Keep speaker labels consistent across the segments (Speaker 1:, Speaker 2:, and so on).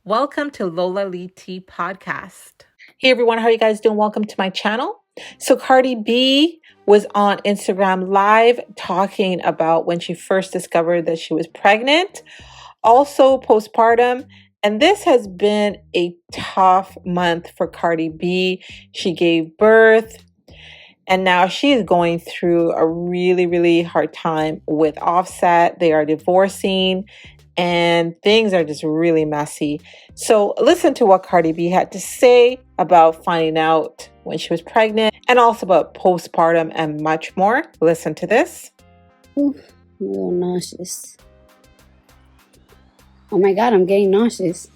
Speaker 1: Welcome to Lola Lee Tea Podcast. Hey everyone, how are you guys doing? Welcome to my channel. So Cardi B was on Instagram Live talking about when she first discovered that she was pregnant, also postpartum, and this has been a tough month for Cardi B. She gave birth, and now she is going through a really hard time with Offset. They are divorcing and things are just really messy. So listen to what Cardi B had to say about finding out when she was pregnant and also about postpartum and much more. Listen to this.
Speaker 2: Ooh, I'm a little nauseous. Oh my God, I'm getting nauseous.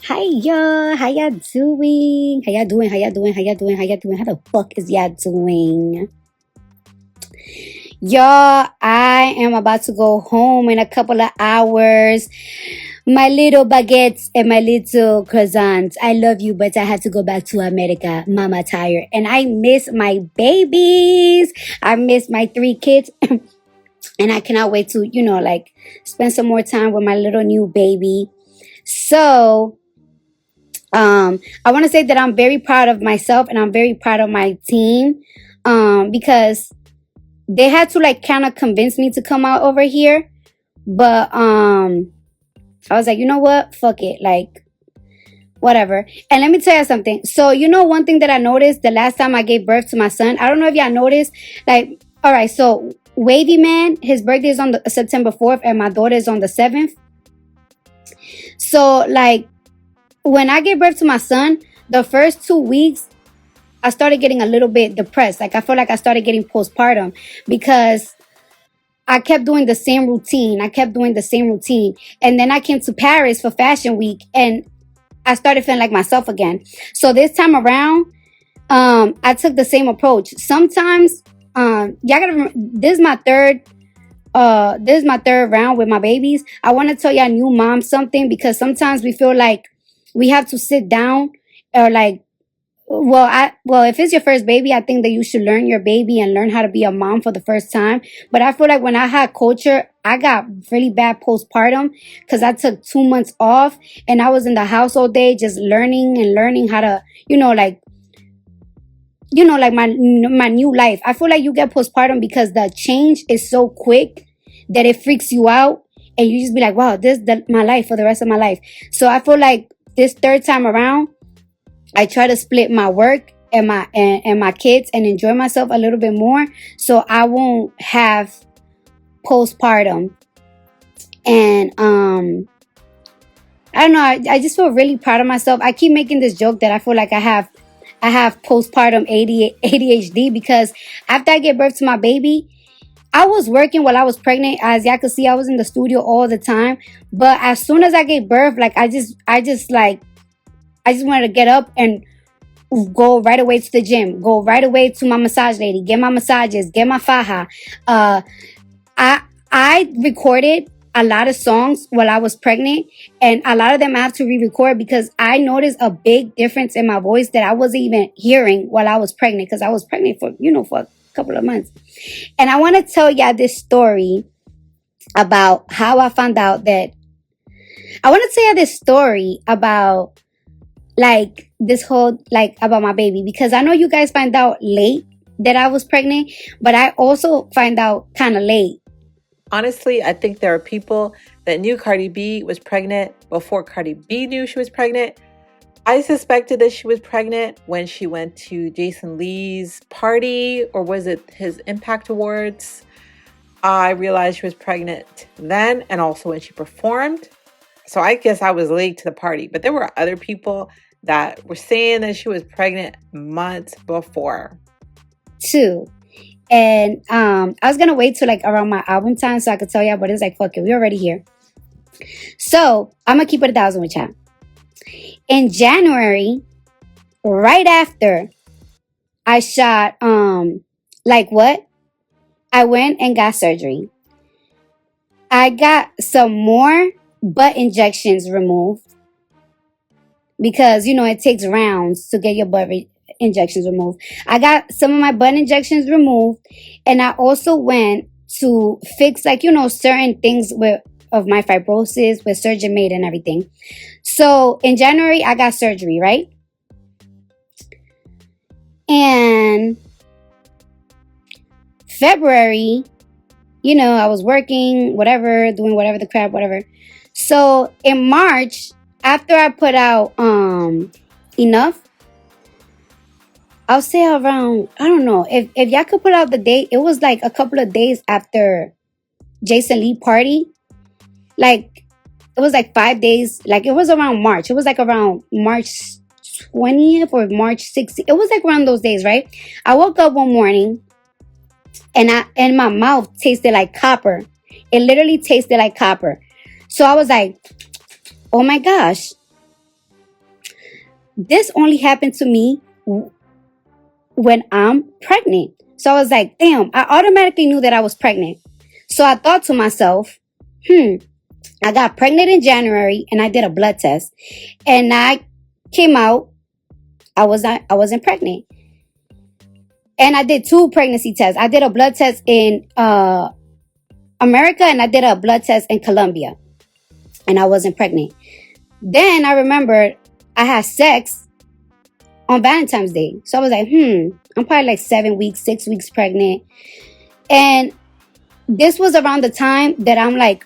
Speaker 2: Hi y'all, how y'all doing? How y'all doing? How the fuck is y'all doing? Y'all, I am about to go home in a couple of hours. My little baguettes and my little croissants. I love you, but I had to go back to America. Mama tired. And I miss my babies. I miss my 3 kids. And I cannot wait to, spend some more time with my little new baby. So, I want to say that I'm very proud of myself and I'm very proud of my team. Because they had to kind of convince me to come out over here. But I was like, you know what? Fuck it. Whatever. And let me tell you something. So, one thing that I noticed the last time I gave birth to my son, I don't know if y'all noticed, all right, so Wavy Man, his birthday is on September 4th and my daughter is on the 7th. So, when I gave birth to my son, the first 2 weeks, I started getting a little bit depressed. I feel like I started getting postpartum because I kept doing the same routine. And then I came to Paris for Fashion Week and I started feeling like myself again. So this time around, I took the same approach. Sometimes, y'all gotta remember, this is my third round with my babies. I want to tell y'all new moms something because sometimes we feel like we have to sit down or if it's your first baby, I think that you should learn your baby and learn how to be a mom for the first time. But I feel like when I had culture, I got really bad postpartum because I took 2 months off and I was in the house all day just learning how to, my new life. I feel like you get postpartum because the change is so quick that it freaks you out and you just be like, wow, this is my life for the rest of my life. So I feel like this third time around, I try to split my work and my kids and enjoy myself a little bit more so I won't have postpartum. And I don't know, I just feel really proud of myself. I keep making this joke that I feel like I have postpartum ADHD because after I gave birth to my baby, I was working while I was pregnant. As y'all can see, I was in the studio all the time. But as soon as I gave birth, I just wanted to get up and go right away to the gym, go right away to my massage lady, get my massages, get my faja. I recorded a lot of songs while I was pregnant, and a lot of them I have to re-record because I noticed a big difference in my voice that I wasn't even hearing while I was pregnant because I was pregnant for a couple of months. And I want to tell y'all this story about how I found out that about this whole about my baby because I know you guys find out late that I was pregnant, but I also find out kind of late.
Speaker 1: Honestly, I think there are people that knew Cardi B was pregnant before Cardi B knew she was pregnant. I suspected that she was pregnant when she went to Jason Lee's party, or was it his Impact Awards? I realized she was pregnant then and also when she performed. So I guess I was late to the party, but there were other people that were saying that she was pregnant months before.
Speaker 2: Too. And I was going to wait till around my album time so I could tell y'all, but it's fuck it, we're already here. So I'm going to keep it 1,000 with y'all. In January, right after I shot, I went and got surgery. I got some more butt injections removed because, it takes rounds to get your butt injections removed. I got some of my butt injections removed, and I also went to fix certain things with of my fibrosis with surgeon made and everything. So in January, I got surgery, right? And February, I was working, whatever, doing whatever the crap, whatever. So in March, after I put out enough, I'll say around, I don't know, if y'all could put out the date, it was like a couple of days after Jason Lee party. Like, it was like 5 days, like it was around March. It was like around March 20th or March 16th. It was like around those days, right? I woke up one morning and my mouth tasted like copper. It literally tasted like copper. So I was like, oh my gosh, this only happened to me when I'm pregnant. So I was like, damn, I automatically knew that I was pregnant. So I thought to myself, I got pregnant in January and I did a blood test and I came out, I wasn't pregnant. And I did 2 pregnancy tests. I did a blood test in America and I did a blood test in Colombia. And I wasn't pregnant. Then I remembered I had sex on Valentine's Day. So I was like, I'm probably like 7 weeks, 6 weeks pregnant. And this was around the time that I'm like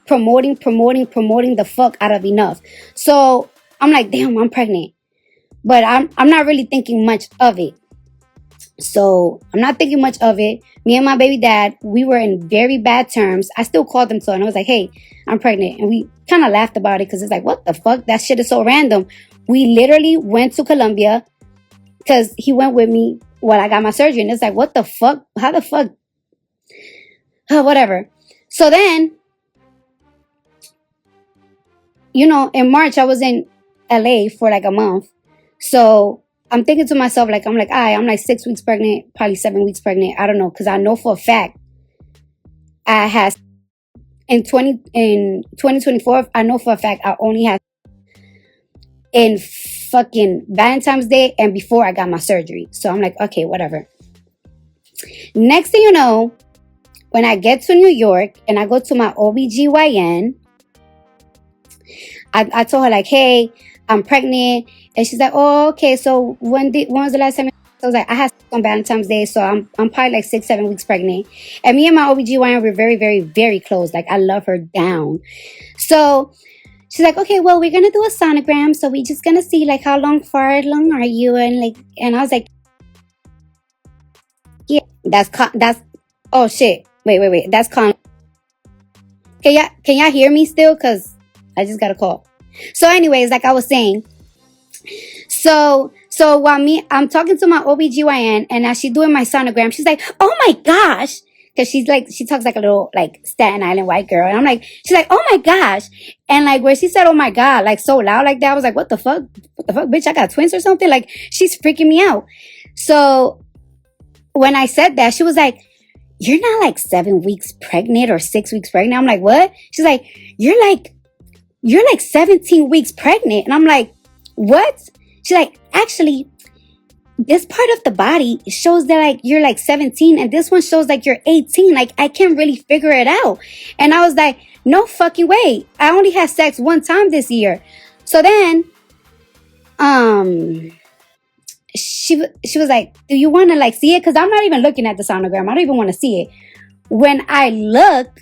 Speaker 2: promoting the fuck out of enough. So I'm like, damn, I'm pregnant. But I'm not really thinking much of it. So I'm not thinking much of it. Me and my baby dad, we were in very bad terms. I still called him and I was like, hey, I'm pregnant. And we kind of laughed about it because it's like, what the fuck? That shit is so random. We literally went to Colombia because he went with me while I got my surgery. And it's like, what the fuck? How the fuck? Whatever. So then, in March, I was in LA for like a month. So I'm thinking to myself, like, I'm like 6 weeks pregnant, probably 7 weeks pregnant. I don't know. Because I know for a fact I had in 2024, I know for a fact I only had in fucking Valentine's Day and before I got my surgery. So I'm like, okay, whatever. Next thing you know, when I get to New York and I go to my OBGYN, I told her like, hey, I'm pregnant. And she's like, oh, okay. So when was the last time? I was like, I had sex on Valentine's Day. So I'm probably like 6, 7 weeks pregnant. And me and my OBGYN were very, very, very close. Like I love her down. So she's like, okay, well, we're going to do a sonogram. So we're just going to see like how far along are you? And I was like, yeah, that's, oh shit. Wait. That's Can y'all hear me still? Cause I just got a call. So anyways, like I was saying, so while I'm talking to my OBGYN and as she's doing my sonogram, she's like, oh my gosh. Cause she talks like a little like Staten Island white girl. And I'm like, she's like, oh my gosh. And like where she said, oh my God, like so loud like that, I was like, what the fuck, bitch, I got twins or something? Like she's freaking me out. So when I said that, she was like, you're not like 7 weeks pregnant or 6 weeks pregnant. I'm like, what? She's like, you're like 17 weeks pregnant. And I'm like, what? She's like, actually, this part of the body shows that like you're like 17 and this one shows like you're 18. Like I can't really figure it out. And I was like, no fucking way. I only had sex one time this year. So then, she was like, do you want to like see it? Cause I'm not even looking at the sonogram. I don't even want to see it. When I look,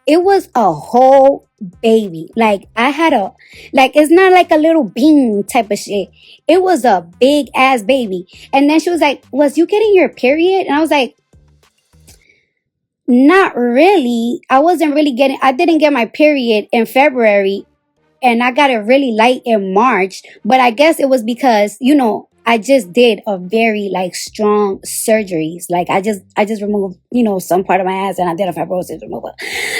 Speaker 2: it was a whole baby. Like I had it's not like a little bean type of shit. It was a big ass baby. And then she was like, was you getting your period? And I was like, not really. I didn't get my period in February and I got it really light in March. But I guess it was because, I just did a very like strong surgeries. Like I just removed, some part of my ass and I did a fibrosis removal.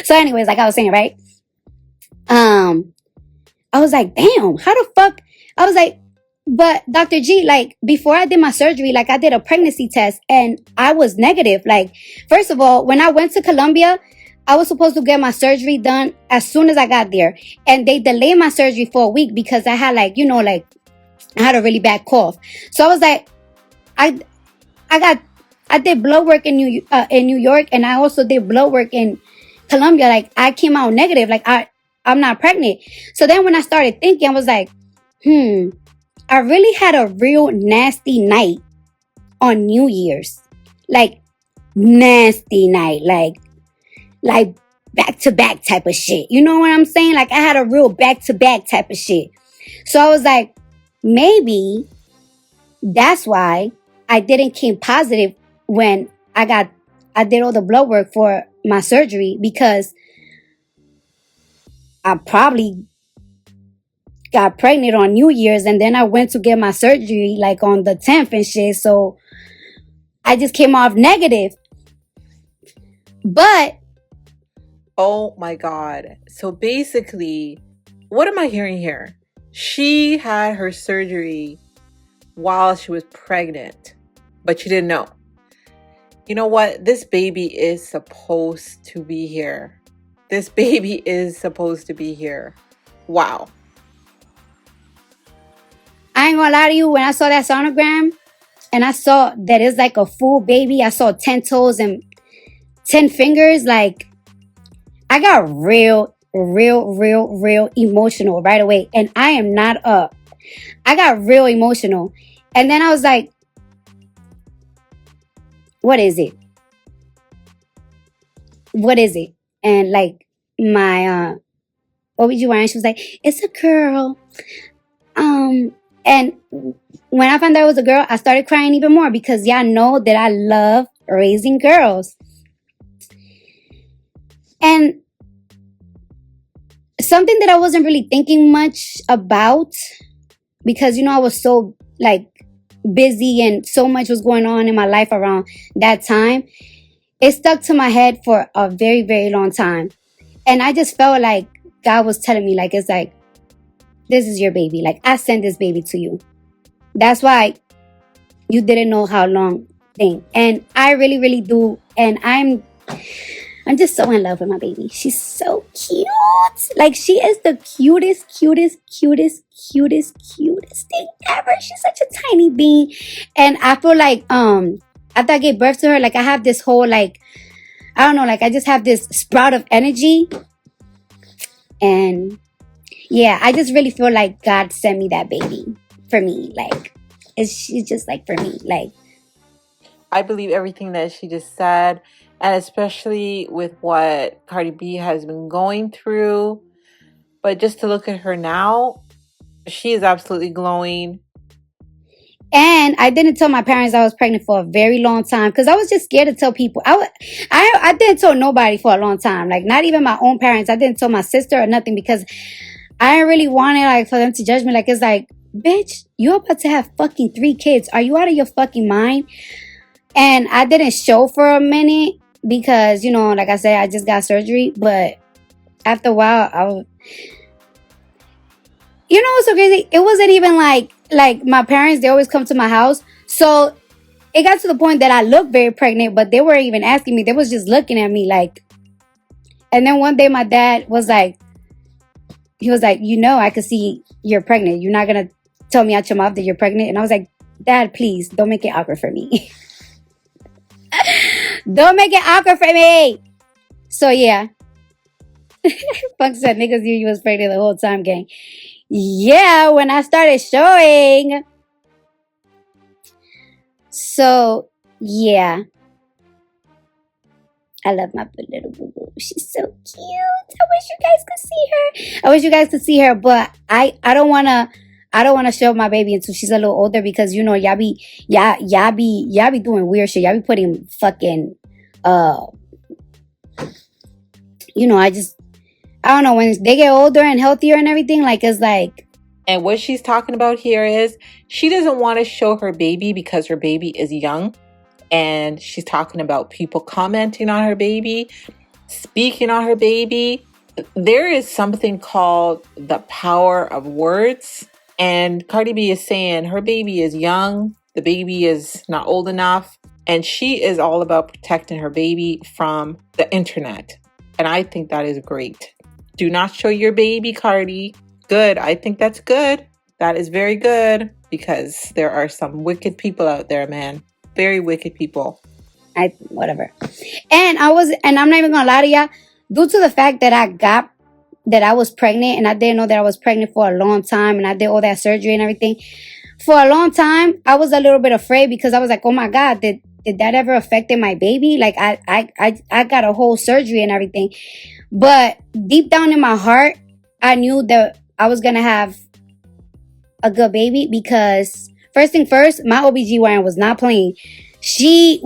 Speaker 2: So anyways, like I was saying, right? I was like, damn, how the fuck? I was like, but Dr. G, like before I did my surgery, like I did a pregnancy test and I was negative. Like, first of all, when I went to Colombia, I was supposed to get my surgery done as soon as I got there. And they delayed my surgery for a week because I had I had a really bad cough. So I was like, I did blood work in New York and I also did blood work in Colombia, like I came out negative, like I'm not pregnant. So then when I started thinking, I was like, I really had a real nasty night on New Year's. Like nasty night, like back to back type of shit. You know what I'm saying? Like I had a real back to back type of shit. So I was like, maybe that's why I didn't came positive when I did all the blood work for my surgery, because I probably got pregnant on New Year's and then I went to get my surgery like on the 10th and shit. So I just came off negative. But
Speaker 1: Oh my God. So basically, what am I hearing here? She had her surgery while she was pregnant, but she didn't know. You know what? This baby is supposed to be here. This baby is supposed to be here. Wow.
Speaker 2: I ain't gonna lie to you, when I saw that sonogram and I saw that it's like a full baby, I saw 10 toes and 10 fingers, like I got real emotional right away. And I am not up. I got real emotional. And then I was like, what is it? What is it? And like my OBGYN, she was like, it's a girl. And when I found out it was a girl, I started crying even more because y'all know that I love raising girls. And something that I wasn't really thinking much about, because, you know, I was so like busy and so much was going on in my life around that time. It stuck to my head for a very, very long time. And I just felt like God was telling me, like, it's like, this is your baby. Like, I sent this baby to you. That's why you didn't know how long thing. And I really, really do. And I'm just so in love with my baby. She's so cute. Like, she is the cutest thing ever. She's such a tiny being. And I feel like, after I gave birth to her, like, I have this whole, like, I don't know, like, I just have this sprout of energy. And yeah, I just really feel like God sent me that baby for me. Like, she's just like for me. Like,
Speaker 1: I believe everything that she just said, and especially with what Cardi B has been going through. But just to look at her now, she is absolutely glowing.
Speaker 2: and I didn't tell my parents I was pregnant for a very long time because I was just scared to tell people. I didn't tell nobody for a long time. Like, not even my own parents. I didn't tell my sister or nothing because I didn't really want it, like, for them to judge me. Like, it's like, bitch, you're about to have fucking 3 kids. Are you out of your fucking mind? And I didn't show for a minute because, you know, like I said, I just got surgery. But after a while, you know what's so crazy? It wasn't even like my parents, they always come to my house. So it got to the point that I looked very pregnant, but they weren't even asking me. They was just looking at me like. And then one day my dad was like, he was like, you know, I could see you're pregnant. You're not going to tell me out your mouth that you're pregnant. And I was like, Dad, please don't make it awkward for me. Don't make it awkward for me. So yeah. Funk said niggas knew you was pregnant the whole time, gang. Yeah, when I started showing. So yeah. I love my little boo-boo. She's so cute. I wish you guys could see her. But I don't wanna show my baby until she's a little older because, you know, y'all be doing weird shit. Y'all be putting fucking you know, I don't know, when they get older and healthier and everything, like, it's like.
Speaker 1: And what she's talking about here is she doesn't want to show her baby because her baby is young. And she's talking about people commenting on her baby, speaking on her baby. There is something called the power of words. And Cardi B is saying her baby is young. The baby is not old enough. And she is all about protecting her baby from the internet. And I think that is great. Do not show your baby, Cardi. Good. I think that's good. That is very good because there are some wicked people out there, man. Very wicked people.
Speaker 2: Whatever. And I'm not even gonna lie to y'all. due to the fact that I was pregnant and I didn't know that I was pregnant for a long time, and I did all that surgery and everything. For a long time, I was a little bit afraid because I was like, oh my God, did that ever affected my baby? Like I got a whole surgery and everything. But deep down in my heart, I knew that I was going to have a good baby, because first thing first, my OBGYN was not playing. She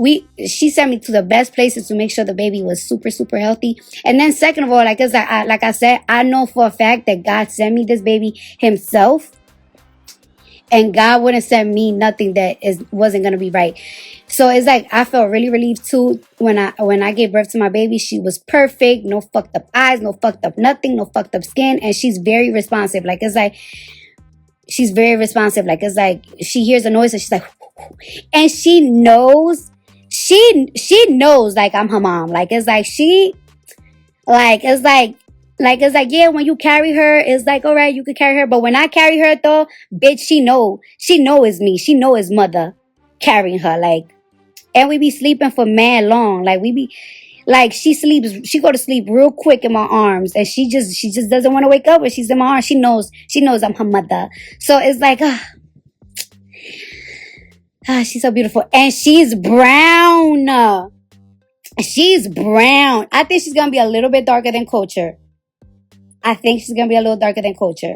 Speaker 2: sent me to the best places to make sure the baby was super, super healthy. And then second of all, like I said, I know for a fact that God sent me this baby himself. And God wouldn't send me nothing that wasn't going to be right. So it's like I felt really relieved too when I gave birth to my baby. She was perfect. No fucked up eyes, no fucked up nothing, no fucked up skin. And she's very responsive. Like, it's like, she's very responsive. Like, it's like she hears a noise and she's like, and she knows, she knows like I'm her mom. Like, it's like it's like, yeah, when you carry her, it's like, all right, you can carry her. But when I carry her though, bitch, she know it's me. She know it's mother carrying her. Like, and we be sleeping for mad long. Like, we be, like, she go to sleep real quick in my arms. And she just doesn't want to wake up when she's in my arms. She knows I'm her mother. So it's like, she's so beautiful. And she's brown. She's brown. I think she's going to be a little bit darker than Culture. I think she's going to be a little darker than Culture.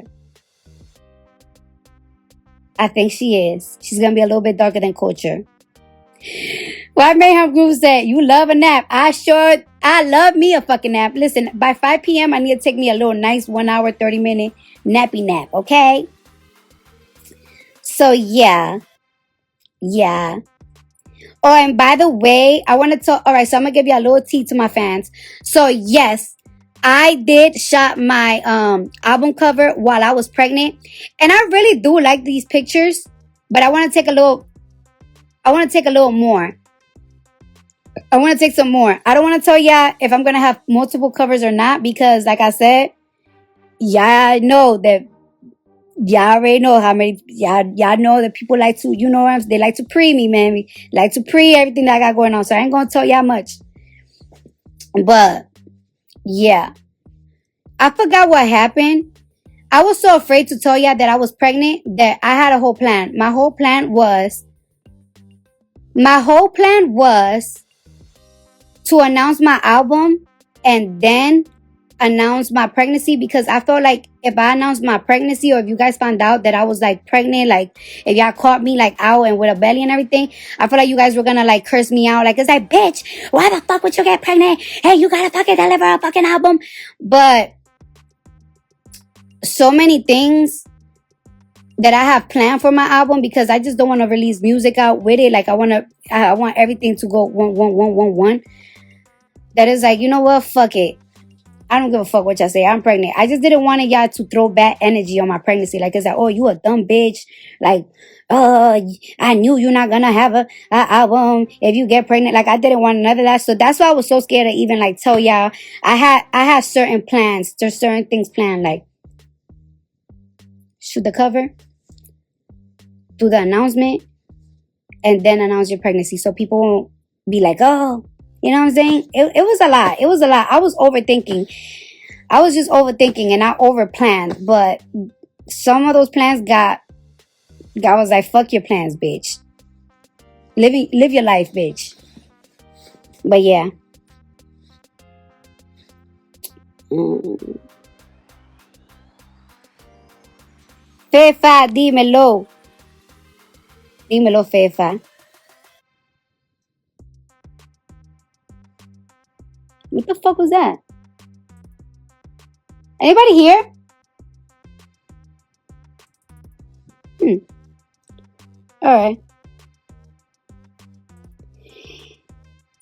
Speaker 2: I think she is. She's going to be a little bit darker than Culture. Why Mayhem Groove said, you love a nap. I love me a fucking nap. Listen, by 5 p.m., I need to take me a little nice 1 hour, 30 minute nappy nap, okay? So, yeah. Yeah. Oh, and by the way, I want to talk. All right, so I'm going to give you a little tea to my fans. So, yes, I did shot my album cover while I was pregnant. And I really do like these pictures. But I want to take a little more. I want to take some more. I don't want to tell y'all if I'm going to have multiple covers or not. Because, like I said, y'all know that. Y'all already know how many, y'all know that people like to, they like to pre me, man. We like to pre everything that I got going on. So I ain't going to tell y'all much. But, yeah. I forgot what happened. I was so afraid to tell y'all that I was pregnant that I had a whole plan. My whole plan was to announce my album and then announce my pregnancy, because I felt like if I announced my pregnancy, or if you guys found out that I was like pregnant, like if y'all caught me like out and with a belly and everything, I feel like you guys were gonna like curse me out. Like, it's like, bitch, why the fuck would you get pregnant? Hey, you gotta fucking deliver a fucking album. But so many things that I have planned for my album, because I just don't want to release music out with it. Like, I want everything to go one. That is like, you know what? Fuck it. I don't give a fuck what y'all say. I'm pregnant. I just didn't want y'all to throw bad energy on my pregnancy. Like, it's like, oh, you a dumb bitch. Like, I knew you're not gonna have a album if you get pregnant. Like, I didn't want none of that. So that's why I was so scared to even like tell y'all. I had certain plans. There's certain things planned, like shoot the cover, do the announcement, and then announce your pregnancy, so people won't be like, oh. You know what I'm saying? It was a lot. It was a lot. I was overthinking. I was just overthinking and I overplanned. But some of those plans God was like, fuck your plans, bitch. Live your life, bitch. But yeah. Fefa, dímelo. Dímelo, Fefa. What the fuck was that? Anybody here? Alright.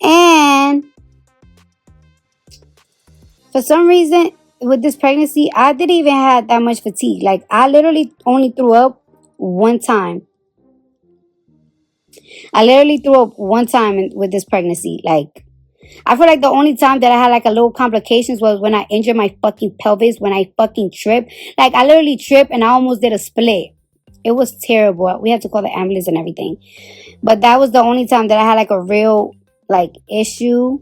Speaker 2: And for some reason, with this pregnancy, I didn't even have that much fatigue. Like, I literally only threw up one time. With this pregnancy. Like, I feel like the only time that I had like a little complications was when I injured my fucking pelvis, when I fucking tripped. Like, I literally tripped and I almost did a split. It was terrible. We had to call the ambulance and everything. But that was the only time that I had like a real like issue.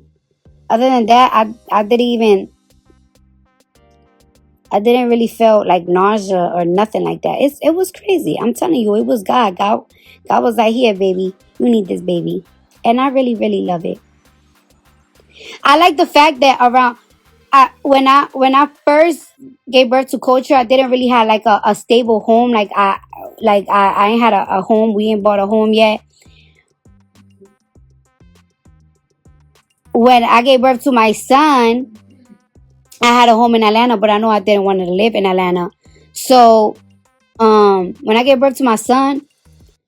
Speaker 2: Other than that, I didn't even I didn't really feel like nausea or nothing like that. It was crazy. I'm telling you, it was God. God was like, here, baby, you need this baby. And I really, really love it. I like the fact that when I first gave birth to Culture, I didn't really have like a stable home. I ain't had a home. We ain't bought a home yet. When I gave birth to my son, I had a home in Atlanta, but I know I didn't want to live in Atlanta. So when I gave birth to my son,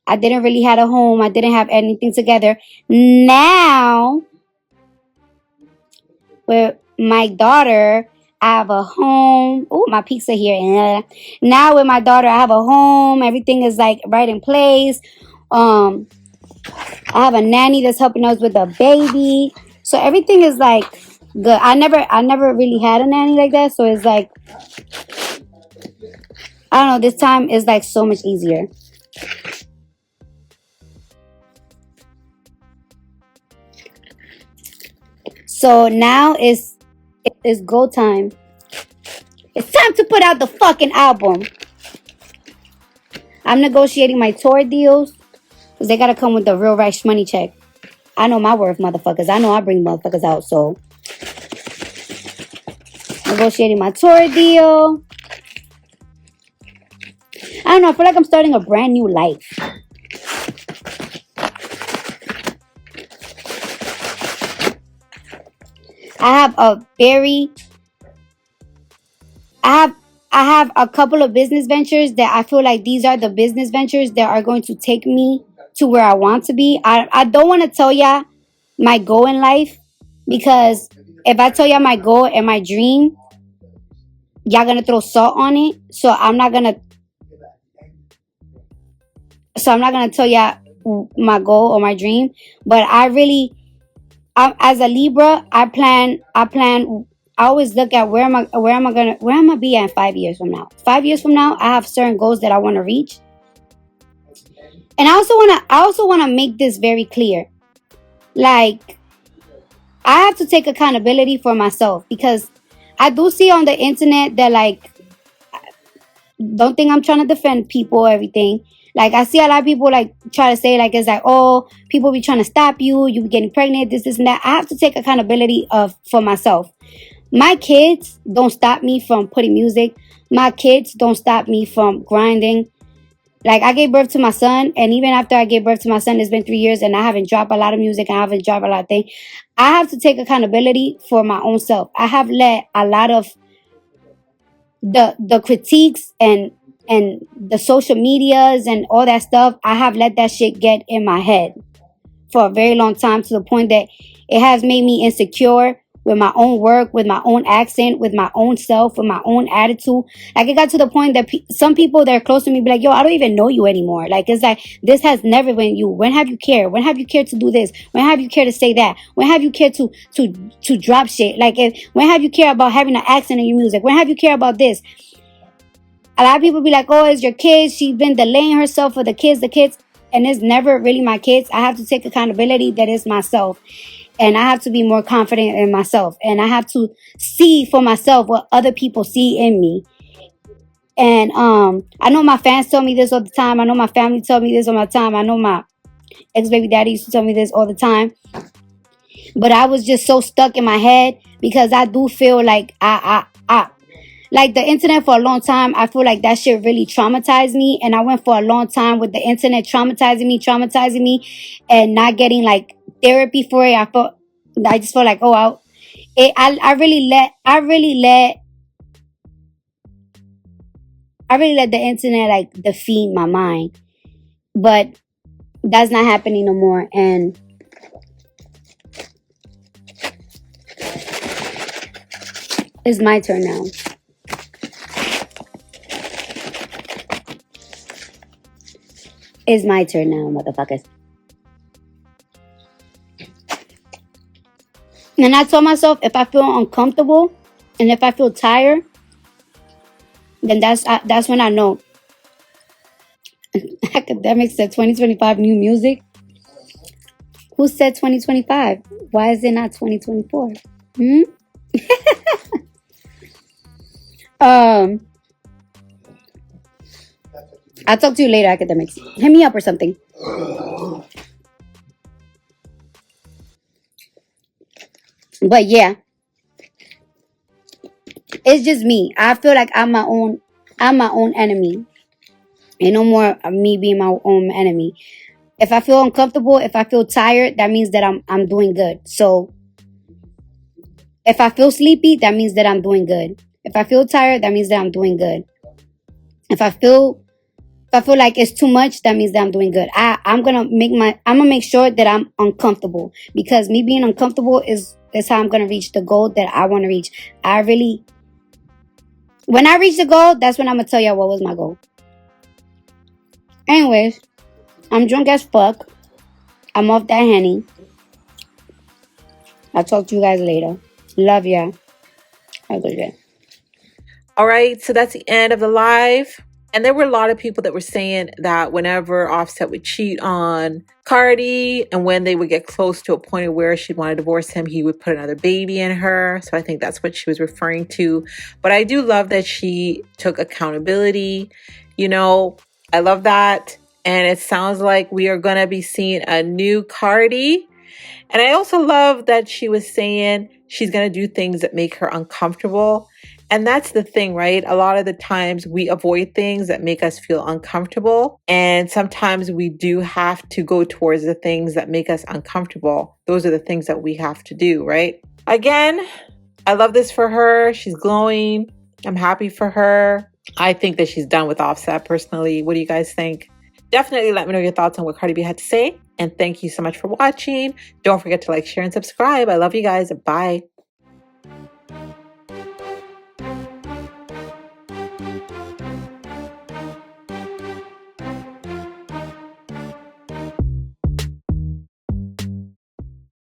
Speaker 2: I didn't really have a home. I didn't have anything together. Now, with my daughter, I have a home. Oh, my pizza here. Now with my daughter, I have a home. Everything is like right in place. I have a nanny that's helping us with the baby. So everything is like good. I never really had a nanny like that. So it's like, I don't know, this time is like so much easier. So now it's go time. It's time to put out the fucking album. I'm negotiating my tour deals because they gotta come with the real right money check. I know my worth, motherfuckers. I know I bring motherfuckers out. So negotiating my tour deal. I don't know. I feel like I'm starting a brand new life. I have a very I have a couple of business ventures that I feel like these are the business ventures that are going to take me to where I want to be. I don't want to tell y'all my goal in life because if I tell y'all my goal and my dream, y'all gonna throw salt on it. So I'm not gonna tell y'all my goal or my dream. But as a Libra, I always look at where am I gonna be at 5 years from now. 5 years from now, I have certain goals that I want to reach. And I also wanna make this very clear. Like, I have to take accountability for myself because I do see on the internet that, like, don't think I'm trying to defend people or everything. Like, I see a lot of people like try to say like it's like, oh, people be trying to stop you, you be getting pregnant, this and that. I have to take accountability for myself. My kids don't stop me from putting music. My kids don't stop me from grinding. Like, I gave birth to my son, and even after I gave birth to my son, it's been 3 years, and I haven't dropped a lot of music, I haven't dropped a lot of things. I have to take accountability for my own self. I have let a lot of the critiques and the social medias and all that stuff, I have let that shit get in my head for a very long time, to the point that it has made me insecure with my own work, with my own accent, with my own self, with my own attitude. Like, it got to the point that some people that are close to me be like, yo, I don't even know you anymore. Like, it's like, this has never been you. When have you cared? When have you cared to do this? When have you cared to say that? When have you cared to drop shit? Like, when have you cared about having an accent in your music? When have you cared about this? A lot of people be like, oh, it's your kids. She's been delaying herself for the kids. And it's never really my kids. I have to take accountability that it's myself. And I have to be more confident in myself. And I have to see for myself what other people see in me. And I know my fans tell me this all the time. I know my family tell me this all the time. I know my ex-baby daddy used to tell me this all the time. But I was just so stuck in my head because I do feel like like the internet for a long time, I feel like that shit really traumatized me. And I went for a long time with the internet traumatizing me, and not getting like therapy for it. I just felt like, oh, I really let the internet like defeat my mind. But that's not happening no more. And it's my turn now. It's my turn now, motherfuckers. And I told myself, if I feel uncomfortable and if I feel tired, then that's when I know. Academics said 2025 new music. Who said 2025? Why is it not 2024? I'll talk to you later, academics. Hit me up or something. But yeah, it's just me. I feel like I'm my own enemy. And no more of me being my own enemy. If I feel uncomfortable, if I feel tired, that means that I'm doing good. So if I feel sleepy, that means that I'm doing good. If I feel tired, that means that I'm doing good. If I feel like it's too much, that means that I'm doing good. I'm gonna make sure that I'm uncomfortable, because me being uncomfortable is how I'm gonna reach the goal that I want to reach. When I reach the goal, that's when I'm gonna tell y'all what was my goal. Anyways, I'm drunk as fuck. I'm off that Henny. I'll talk to you guys later. Love ya. Have a good day.
Speaker 1: All right, so that's the end of the live. And there were a lot of people that were saying that whenever Offset would cheat on Cardi, and when they would get close to a point where she'd want to divorce him, he would put another baby in her. So I think that's what she was referring to. But I do love that she took accountability. I love that. And it sounds like we are going to be seeing a new Cardi. And I also love that she was saying she's going to do things that make her uncomfortable. And that's the thing, right? A lot of the times we avoid things that make us feel uncomfortable. And sometimes we do have to go towards the things that make us uncomfortable. Those are the things that we have to do, right? Again, I love this for her. She's glowing. I'm happy for her. I think that she's done with Offset personally. What do you guys think? Definitely let me know your thoughts on what Cardi B had to say. And thank you so much for watching. Don't forget to like, share, and subscribe. I love you guys. Bye.